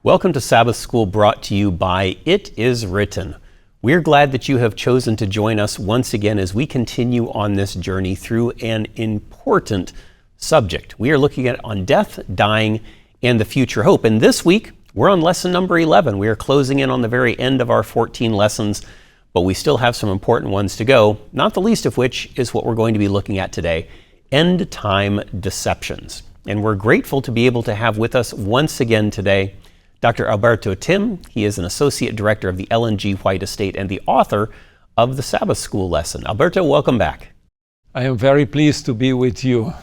Welcome to Sabbath School, brought to you by It Is Written. We're glad that you have chosen to join us once again as we continue on this journey through an important subject. We are looking at on death, dying, and the future hope. And this week, we're on lesson number 11. We are closing in on the very end of our 14 lessons, but we still have some important ones to go, not the least of which is what we're going to be looking at today, end-time deceptions. And we're grateful to be able to have with us once again today Dr. Alberto Tim. He is an Associate Director of the Ellen G. White Estate and the author of the Sabbath School lesson. Alberto, welcome back. I am very pleased to be with you.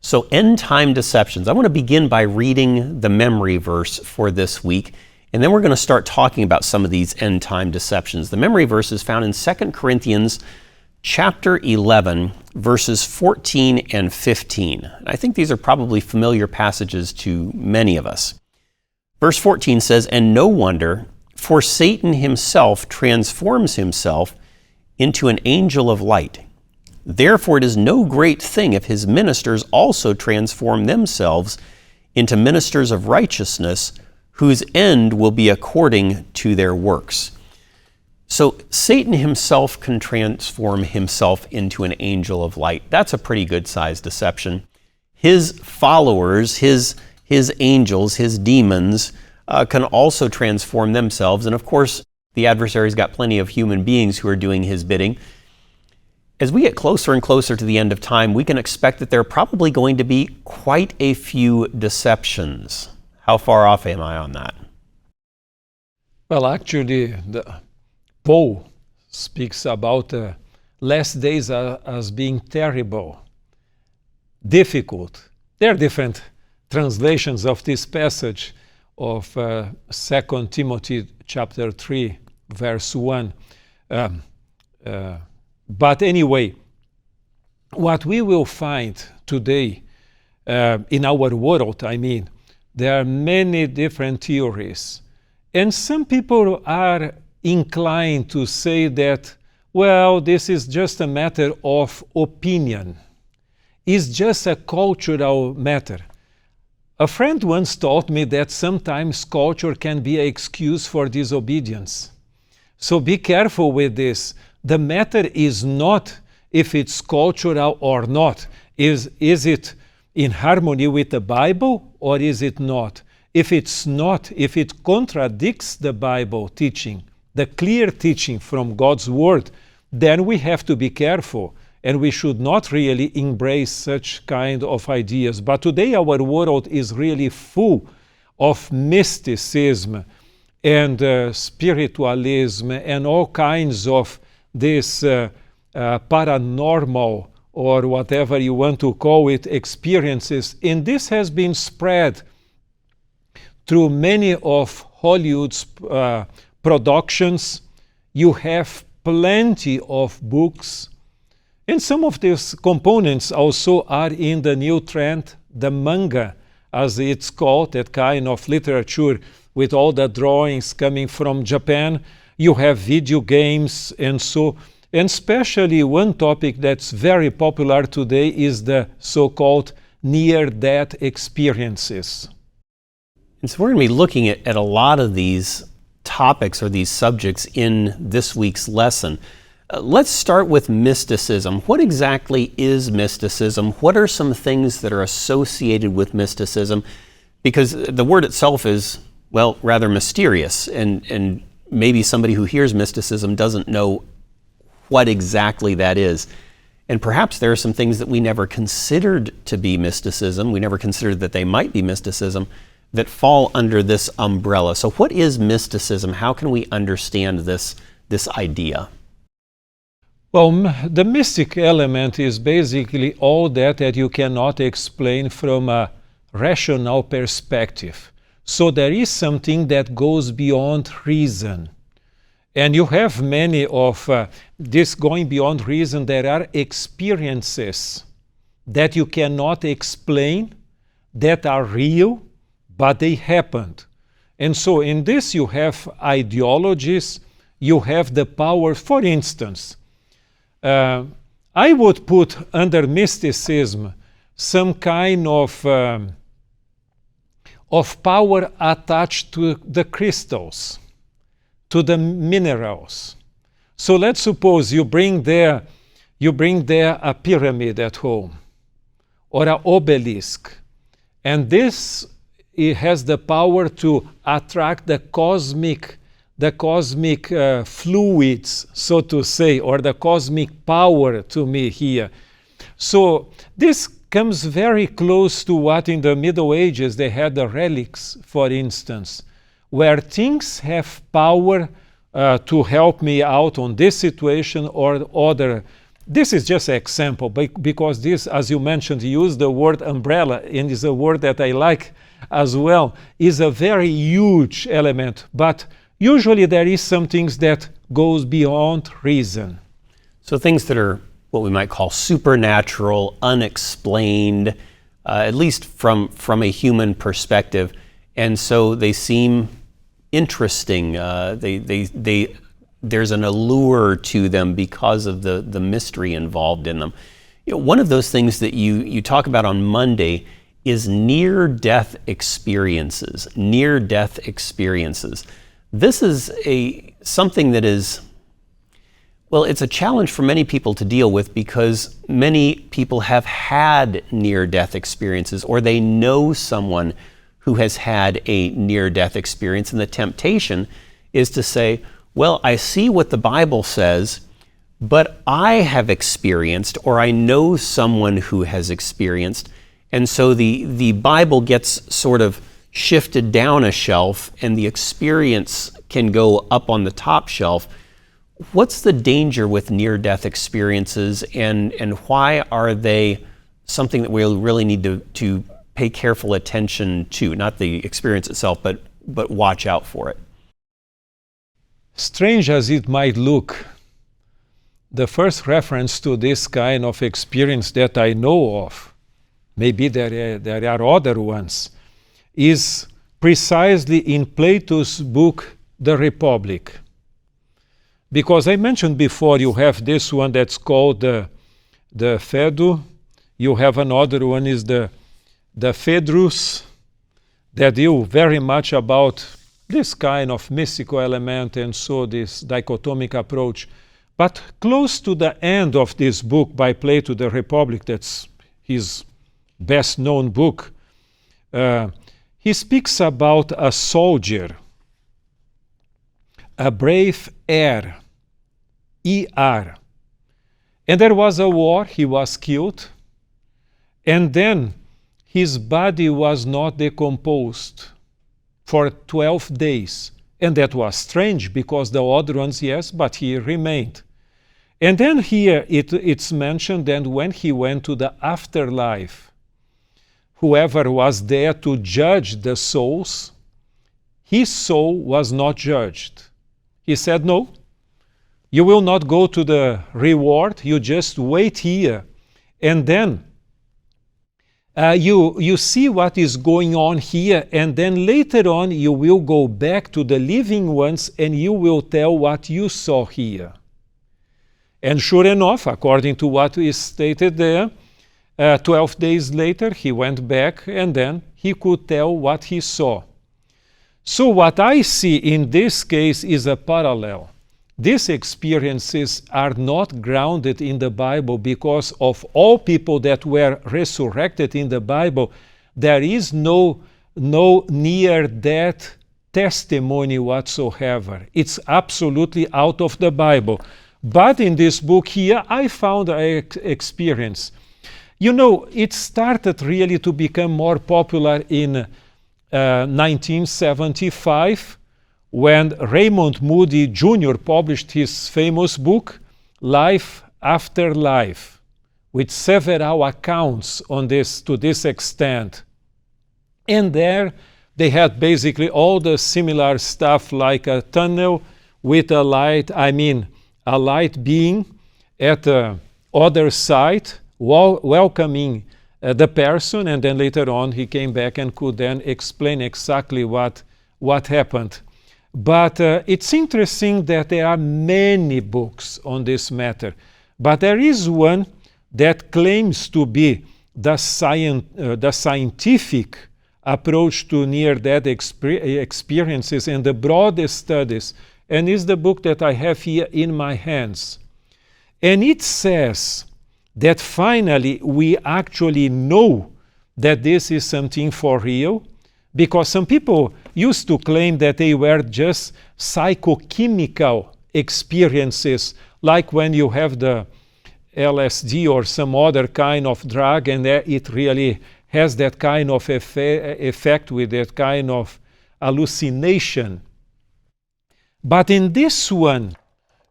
So, end-time deceptions. I want to begin by reading the memory verse for this week, and then we're going to start talking about some of these end-time deceptions. The memory verse is found in 2 Corinthians chapter 11, verses 14 and 15. I think these are probably familiar passages to many of us. Verse 14 says, "And no wonder, for Satan himself transforms himself into an angel of light. Therefore it is no great thing if his ministers also transform themselves into ministers of righteousness, whose end will be according to their works." So Satan himself can transform himself into an angel of light. That's a pretty good sized deception. His followers, his angels, his demons, can also transform themselves. And of course, the adversary's got plenty of human beings who are doing his bidding. As we get closer and closer to the end of time, we can expect that there are probably going to be quite a few deceptions. How far off am I on that? Well, actually, Paul speaks about last days as being terrible, difficult. There are different translations of this passage of 2 Timothy chapter 3, verse 1. But anyway, what we will find today in our world, there are many different theories. And some people are inclined to say that, well, this is just a matter of opinion. It's just a cultural matter. A friend once taught me that sometimes culture can be an excuse for disobedience. So be careful with this. The matter is not if it's cultural or not. Is it in harmony with the Bible or is it not? If it's not, if it contradicts the Bible teaching, the clear teaching from God's Word, then we have to be careful and we should not really embrace such kind of ideas. But today our world is really full of mysticism and spiritualism and all kinds of this paranormal or whatever you want to call it experiences. And this has been spread through many of Hollywood's productions. You have plenty of books. And some of these components also are in the new trend, the manga, as it's called, that kind of literature with all the drawings coming from Japan. You have video games and so, and especially one topic that's very popular today is the so-called near-death experiences. And so we're going to be looking at a lot of these topics or these subjects in this week's lesson. Let's start with mysticism. What exactly is mysticism? What are some things that are associated with mysticism? Because the word itself is, well, rather mysterious, and maybe somebody who hears mysticism doesn't know what exactly that is. And perhaps there are some things that we never considered to be mysticism, we never considered that they might be mysticism, that fall under this umbrella. So what is mysticism? How can we understand this idea? Well, the mystic element is basically all that you cannot explain from a rational perspective. So there is something that goes beyond reason. And you have many of this going beyond reason. There are experiences that you cannot explain, that are real, but they happened. And so in this you have ideologies, you have the power. For instance, I would put under mysticism some kind of of power attached to the crystals, to the minerals. So let's suppose you bring there a pyramid at home or an obelisk, and this it has the power to attract the cosmic fluids, so to say, or the cosmic power to me here. So this comes very close to what in the Middle Ages they had the relics, for instance, where things have power to help me out on this situation or other. This is just an example, because this, as you mentioned, you use the word umbrella, and is a word that I like as well, is a very huge element. But usually there is some things that goes beyond reason. So things that are what we might call supernatural, unexplained, at least from a human perspective. And so they seem interesting. There's an allure to them because of the mystery involved in them. You know, one of those things that you talk about on Monday is near-death experiences. Near-death experiences. This is something that is, well, it's a challenge for many people to deal with because many people have had near-death experiences, or they know someone who has had a near-death experience, and the temptation is to say, well, I see what the Bible says, but I have experienced, or I know someone who has experienced, and so the Bible gets sort of shifted down a shelf and the experience can go up on the top shelf. What's the danger with near-death experiences, and why are they something that we really need to pay careful attention to? Not the experience itself, but watch out for it. Strange as it might look, the first reference to this kind of experience that I know of, maybe there are other ones, is precisely in Plato's book, The Republic. Because I mentioned before, you have this one that's called the Phaedo. You have another one is the Phaedrus, that deal very much about this kind of mystical element, and so this dichotomic approach. But close to the end of this book by Plato, The Republic, that's his best known book, he speaks about a soldier, a brave heir, E-R. And there was a war, he was killed, and then his body was not decomposed for 12 days. And that was strange, because the other ones, yes, but he remained. And then here it's mentioned that when he went to the afterlife, whoever was there to judge the souls, his soul was not judged. He said, no, you will not go to the reward, you just wait here. And then you see what is going on here, and then later on you will go back to the living ones and you will tell what you saw here. And sure enough, according to what is stated there, 12 days later he went back and then he could tell what he saw. So what I see in this case is a parallel. These experiences are not grounded in the Bible, because of all people that were resurrected in the Bible, there is no near-death testimony whatsoever. It's absolutely out of the Bible. But in this book here, I found an experience. You know, it started really to become more popular in 1975, when Raymond Moody Jr. published his famous book, Life After Life, with several accounts on this to this extent. And there they had basically all the similar stuff, like a tunnel with a light being at the other side, welcoming the person, and then later on he came back and could then explain exactly what happened. But it's interesting that there are many books on this matter. But there is one that claims to be the scientific approach to near-death experiences and the broadest studies, and is the book that I have here in my hands. And it says that finally we actually know that this is something for real, because some people used to claim that they were just psychochemical experiences, like when you have the LSD or some other kind of drug, and it really has that kind of effect with that kind of hallucination. But in this one,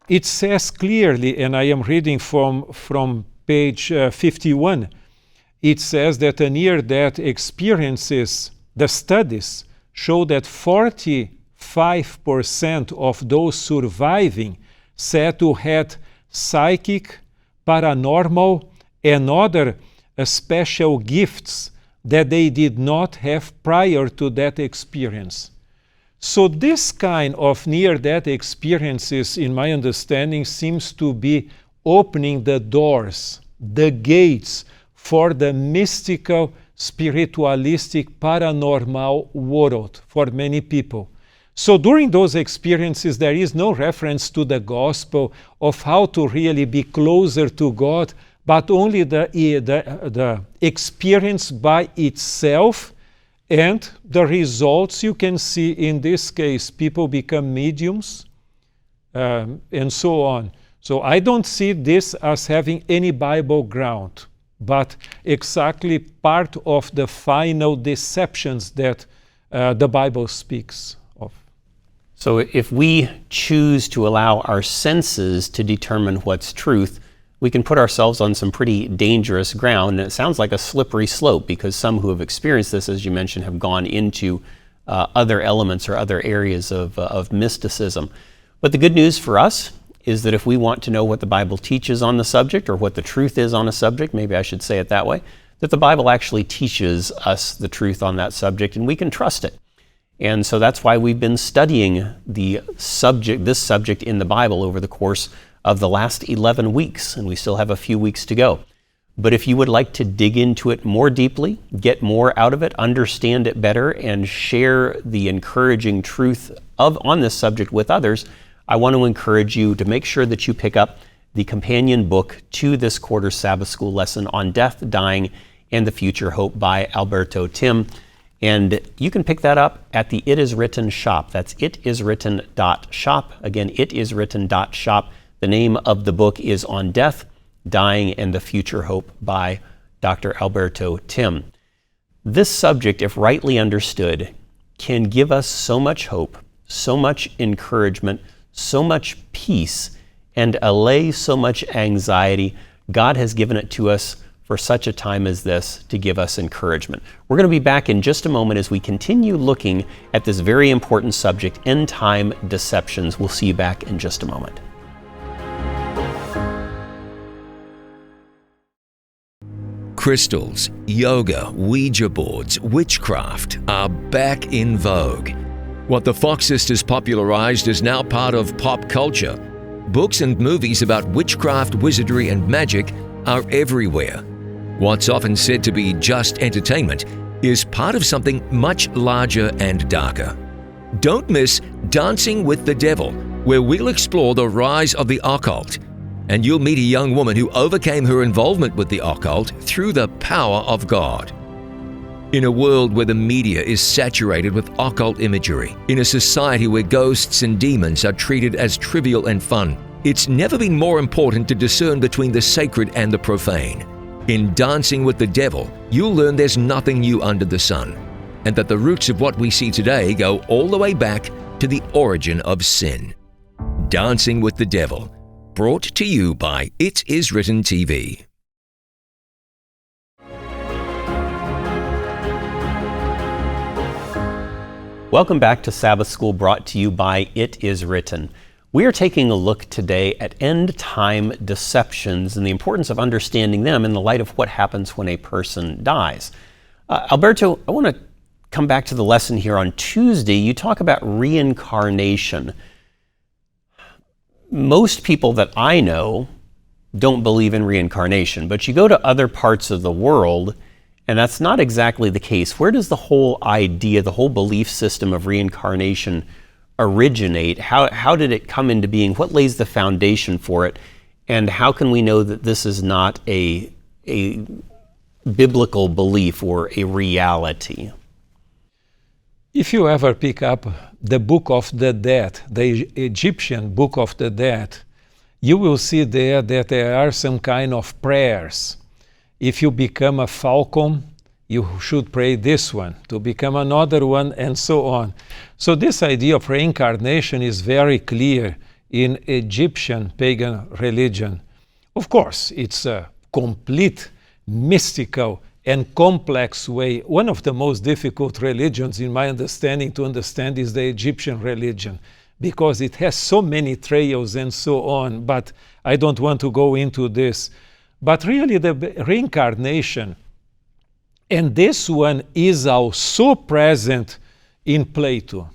it says clearly, and I am reading from page 51, it says that the near-death experiences, the studies show that 45% of those surviving said to had psychic, paranormal, and other special gifts that they did not have prior to that experience. So this kind of near-death experiences, in my understanding, seems to be opening the doors, the gates for the mystical, spiritualistic, paranormal world for many people. So during those experiences, there is no reference to the gospel of how to really be closer to God, but only the experience by itself and the results you can see. In this case, people become mediums and so on. So I don't see this as having any Bible ground, but exactly part of the final deceptions that the Bible speaks of. So if we choose to allow our senses to determine what's truth, we can put ourselves on some pretty dangerous ground. And it sounds like a slippery slope, because some who have experienced this, as you mentioned, have gone into other elements or other areas of mysticism. But the good news for us is that if we want to know what the Bible teaches on the subject, or what the truth is on a subject, maybe I should say it that way, that the Bible actually teaches us the truth on that subject, and we can trust it. And so that's why we've been studying this subject in the Bible over the course of the last 11 weeks, and we still have a few weeks to go. But if you would like to dig into it more deeply, get more out of it, understand it better, and share the encouraging truth on this subject with others, I want to encourage you to make sure that you pick up the companion book to this quarter's Sabbath School lesson on Death, Dying, and the Future Hope by Alberto Tim. And you can pick that up at the It Is Written shop. That's itiswritten.shop. Again, itiswritten.shop. The name of the book is On Death, Dying, and the Future Hope by Dr. Alberto Tim. This subject, if rightly understood, can give us so much hope, so much encouragement, so much peace, and allay so much anxiety. God has given it to us for such a time as this to give us encouragement. We're going to be back in just a moment as we continue looking at this very important subject, end-time deceptions. We'll see you back in just a moment. Crystals, yoga, Ouija boards, witchcraft are back in vogue. What the Fox sisters popularized is now part of pop culture. Books and movies about witchcraft, wizardry, and magic are everywhere. What's often said to be just entertainment is part of something much larger and darker. Don't miss Dancing with the Devil, where we'll explore the rise of the occult, and you'll meet a young woman who overcame her involvement with the occult through the power of God. In a world where the media is saturated with occult imagery, in a society where ghosts and demons are treated as trivial and fun, it's never been more important to discern between the sacred and the profane. In Dancing with the Devil, you'll learn there's nothing new under the sun, and that the roots of what we see today go all the way back to the origin of sin. Dancing with the Devil, brought to you by It Is Written TV. Welcome back to Sabbath School, brought to you by It Is Written. We are taking a look today at end-time deceptions and the importance of understanding them in the light of what happens when a person dies. Alberto, I want to come back to the lesson here on Tuesday. You talk about reincarnation. Most people that I know don't believe in reincarnation, but you go to other parts of the world And that's not exactly the case. Where does the whole idea, the whole belief system of reincarnation originate? How did it come into being? What lays the foundation for it? And how can we know that this is not a biblical belief or a reality? If you ever pick up the Book of the Dead, the Egyptian Book of the Dead, you will see there that there are some kind of prayers. If you become a falcon, you should pray this one, to become another one, and so on. So this idea of reincarnation is very clear in Egyptian pagan religion. Of course, it's a complete mystical and complex way. One of the most difficult religions, in my understanding, to understand is the Egyptian religion, because it has so many trails and so on, but I don't want to go into this. But really the reincarnation, and this one is also present in Plato.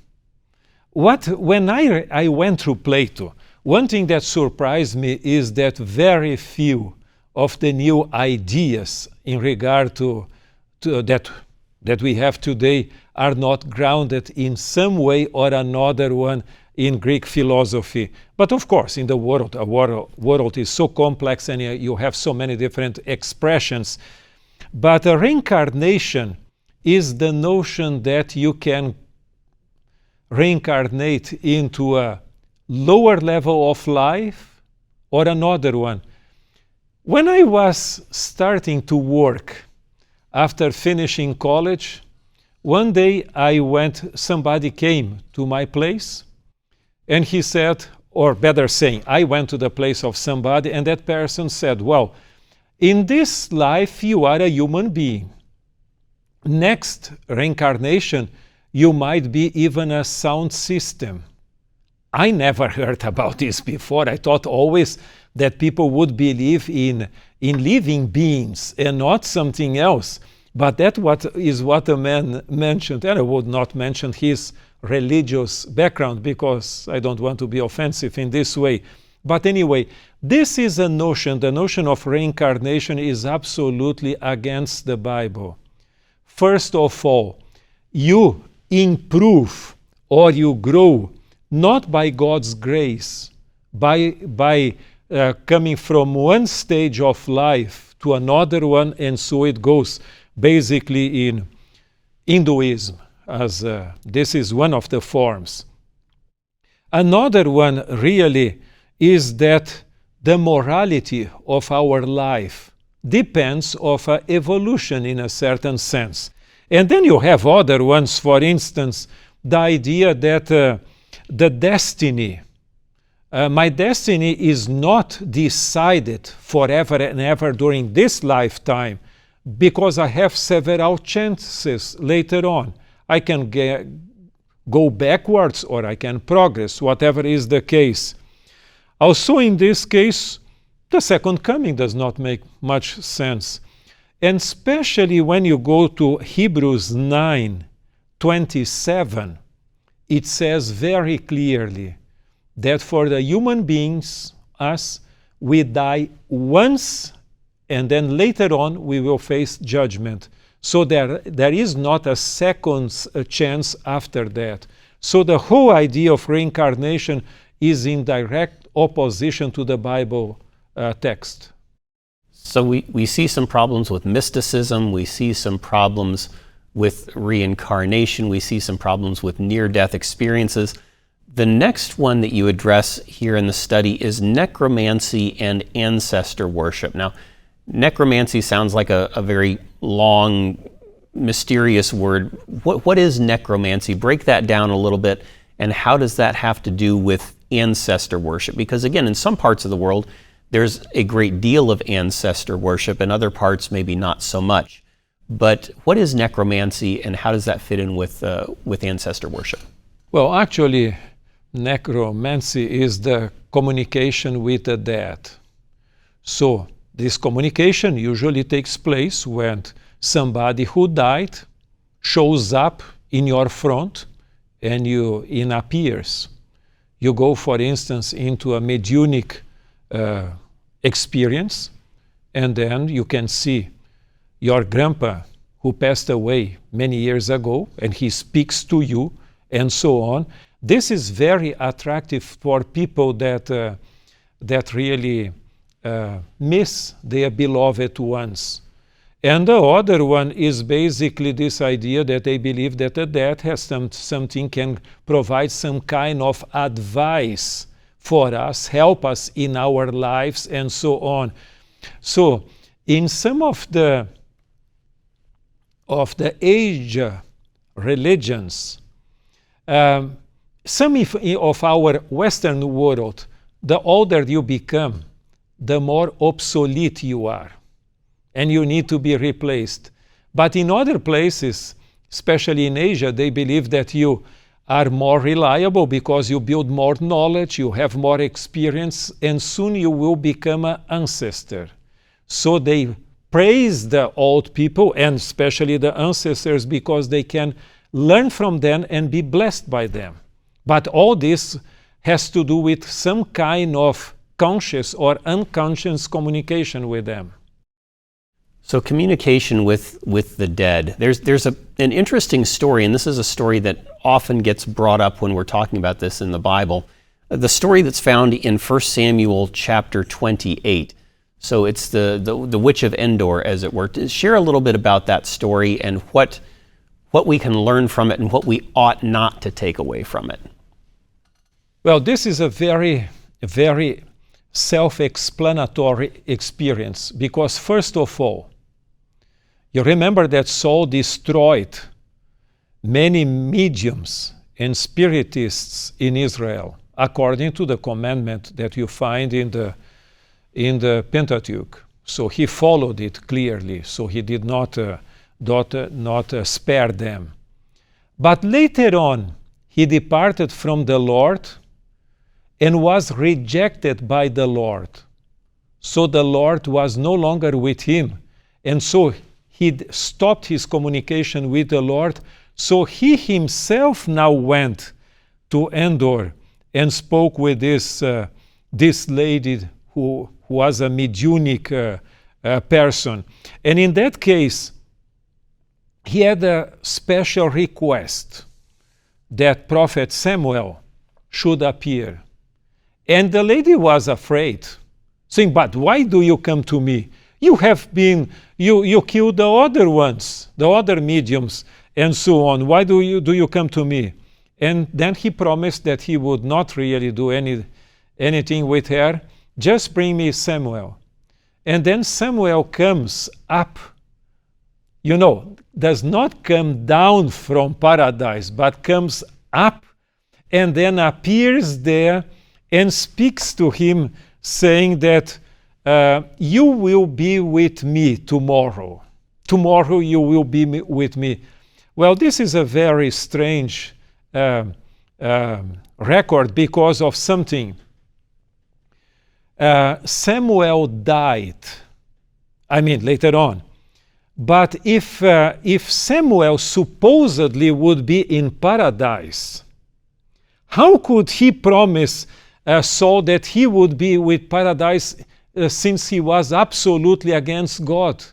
When I went through Plato, one thing that surprised me is that very few of the new ideas in regard to that we have today are not grounded in some way or another one in Greek philosophy. But of course, in the world, world is so complex and you have so many different expressions. But a reincarnation is the notion that you can reincarnate into a lower level of life or another one. When I was starting to work after finishing college, one day somebody came to my place and he said, or better saying, I went to the place of somebody and that person said, well, in this life you are a human being. Next reincarnation, you might be even a sound system. I never heard about this before. I thought always that people would believe in living beings and not something else. But that is what the man mentioned, and I would not mention his religious background because I don't want to be offensive in this way. But anyway, this is a notion. The notion of reincarnation is absolutely against the Bible. First of all, you improve or you grow not by God's grace, by coming from one stage of life to another one, and so it goes basically in Hinduism, as this is one of the forms. Another one really is that the morality of our life depends on evolution in a certain sense. And then you have other ones, for instance, the idea that the destiny, my destiny is not decided forever and ever during this lifetime because I have several chances later on. I can go backwards or I can progress, whatever is the case. Also in this case, the second coming does not make much sense. And especially when you go to Hebrews 9:27, it says very clearly that for the human beings, us, we die once and then later on we will face judgment. So there is not a second chance after that. So the whole idea of reincarnation is in direct opposition to the Bible text. So we see some problems with mysticism, we see some problems with reincarnation, we see some problems with near-death experiences. The next one that you address here in the study is necromancy and ancestor worship. Now, necromancy sounds like a very long, mysterious word. What is necromancy? Break that down a little bit, and how does that have to do with ancestor worship? Because again, in some parts of the world, there's a great deal of ancestor worship, in other parts maybe not so much. But what is necromancy and how does that fit in with ancestor worship? Well, actually, necromancy is the communication with the dead. So this communication usually takes place when somebody who died shows up in your front and it appears. You go, for instance, into a mediunic experience, and then you can see your grandpa who passed away many years ago, and he speaks to you, and so on. This is very attractive for people that really miss their beloved ones. And the other one is basically this idea that they believe that the dead has something, can provide some kind of advice for us, help us in our lives, and so on. So in some of the age religions, some of our Western world, the older you become, the more obsolete you are, and you need to be replaced. But in other places, especially in Asia, they believe that you are more reliable because you build more knowledge, you have more experience, and soon you will become an ancestor. So they praise the old people, and especially the ancestors, because they can learn from them and be blessed by them. But all this has to do with some kind of conscious or unconscious communication with them. So communication with the dead. There's an interesting story, and this is a story that often gets brought up when we're talking about this in the Bible. The story that's found in 1 Samuel chapter 28. So it's the Witch of Endor, as it were. Share a little bit about that story and what we can learn from it and what we ought not to take away from it. Well, this is a very, very self-explanatory experience, because first of all, you remember that Saul destroyed many mediums and spiritists in Israel, according to the commandment that you find in the Pentateuch. So he followed it clearly, so he did not spare them. But later on, he departed from the Lord and was rejected by the Lord. So the Lord was no longer with him, and so he stopped his communication with the Lord. So he himself now went to Endor and spoke with this lady who was a mediunic person. And in that case, he had a special request that Prophet Samuel should appear. And the lady was afraid, saying, "But why do you come to me? You have been, you killed the other ones, the other mediums, and so on. Why do you come to me?" And then he promised that he would not really do anything with her. "Just bring me Samuel." And then Samuel comes up, does not come down from paradise, but comes up and then appears there and speaks to him, saying that you will be with me tomorrow. Tomorrow you will be with me. Well, this is a very strange record because of something. Samuel died, later on. But if Samuel supposedly would be in paradise, how could he promise Saul that he would be with paradise since he was absolutely against God?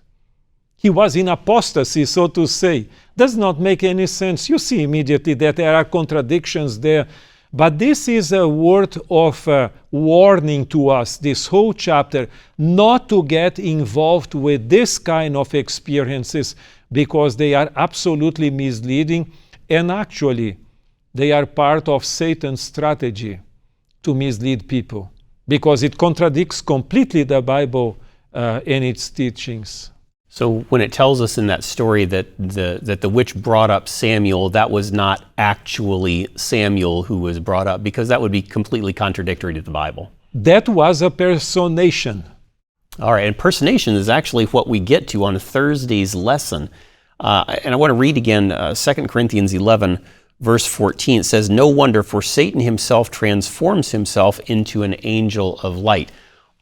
He was in apostasy, so to say. Does not make any sense. You see immediately that there are contradictions there. But this is a word of warning to us, this whole chapter, not to get involved with this kind of experiences, because they are absolutely misleading, and actually they are part of Satan's strategy to mislead people, because it contradicts completely the Bible and its teachings. So when it tells us in that story that the witch brought up Samuel, that was not actually Samuel who was brought up, because that would be completely contradictory to the Bible. That was a personation. All right, impersonation is actually what we get to on Thursday's lesson. And I want to read again 2 Corinthians 11, verse 14. It says, "No wonder, for Satan himself transforms himself into an angel of light."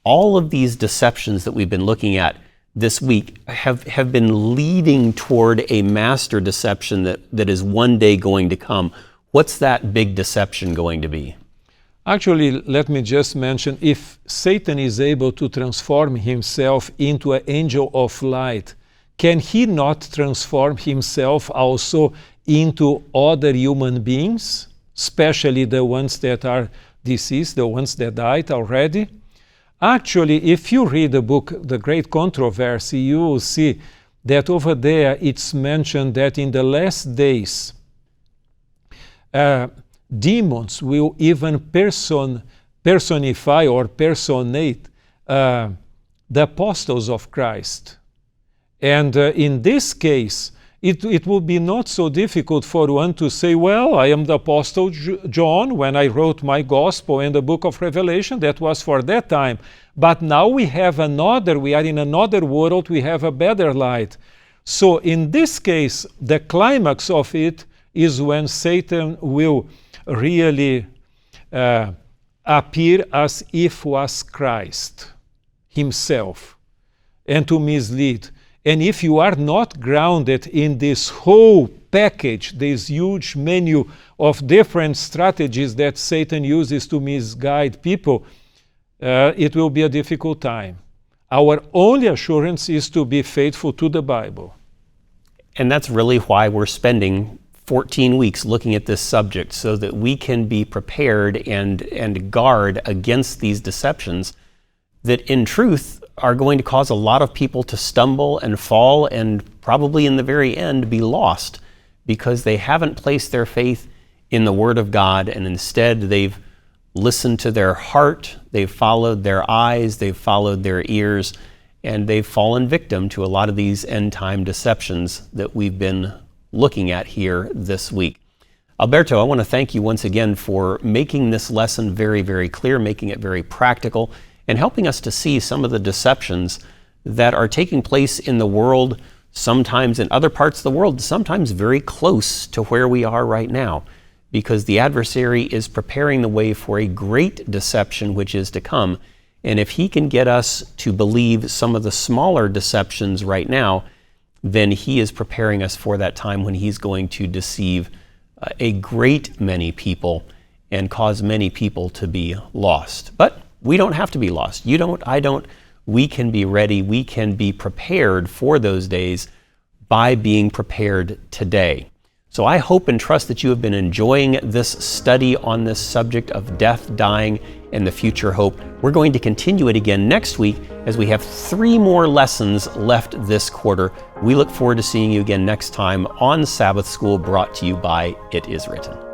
All of these deceptions that we've been looking at this week have been leading toward a master deception that is one day going to come. What's that big deception going to be? Actually, let me just mention, if Satan is able to transform himself into an angel of light, can he not transform himself also into other human beings, especially the ones that are deceased, the ones that died already? Actually, if you read the book, The Great Controversy, you will see that over there it's mentioned that in the last days, demons will even personify or personate the apostles of Christ. And in this case, it will be not so difficult for one to say, well, I am the Apostle John when I wrote my Gospel in the book of Revelation. That was for that time. But now we are in another world, we have a better light. So in this case, the climax of it is when Satan will really appear as if was Christ himself and to mislead. And if you are not grounded in this whole package, this huge menu of different strategies that Satan uses to misguide people, it will be a difficult time. Our only assurance is to be faithful to the Bible. And that's really why we're spending 14 weeks looking at this subject, so that we can be prepared and guard against these deceptions that in truth are going to cause a lot of people to stumble and fall and probably in the very end be lost because they haven't placed their faith in the Word of God, and instead they've listened to their heart, they've followed their eyes, they've followed their ears, and they've fallen victim to a lot of these end-time deceptions that we've been looking at here this week. Alberto, I want to thank you once again for making this lesson very, very clear, making it very practical, and helping us to see some of the deceptions that are taking place in the world, sometimes in other parts of the world, sometimes very close to where we are right now, because the adversary is preparing the way for a great deception which is to come. And if he can get us to believe some of the smaller deceptions right now, then he is preparing us for that time when he's going to deceive a great many people and cause many people to be lost. But we don't have to be lost. You don't, I don't. We can be ready. We can be prepared for those days by being prepared today. So I hope and trust that you have been enjoying this study on this subject of death, dying, and the future hope. We're going to continue it again next week as we have 3 more lessons left this quarter. We look forward to seeing you again next time on Sabbath School, brought to you by It Is Written.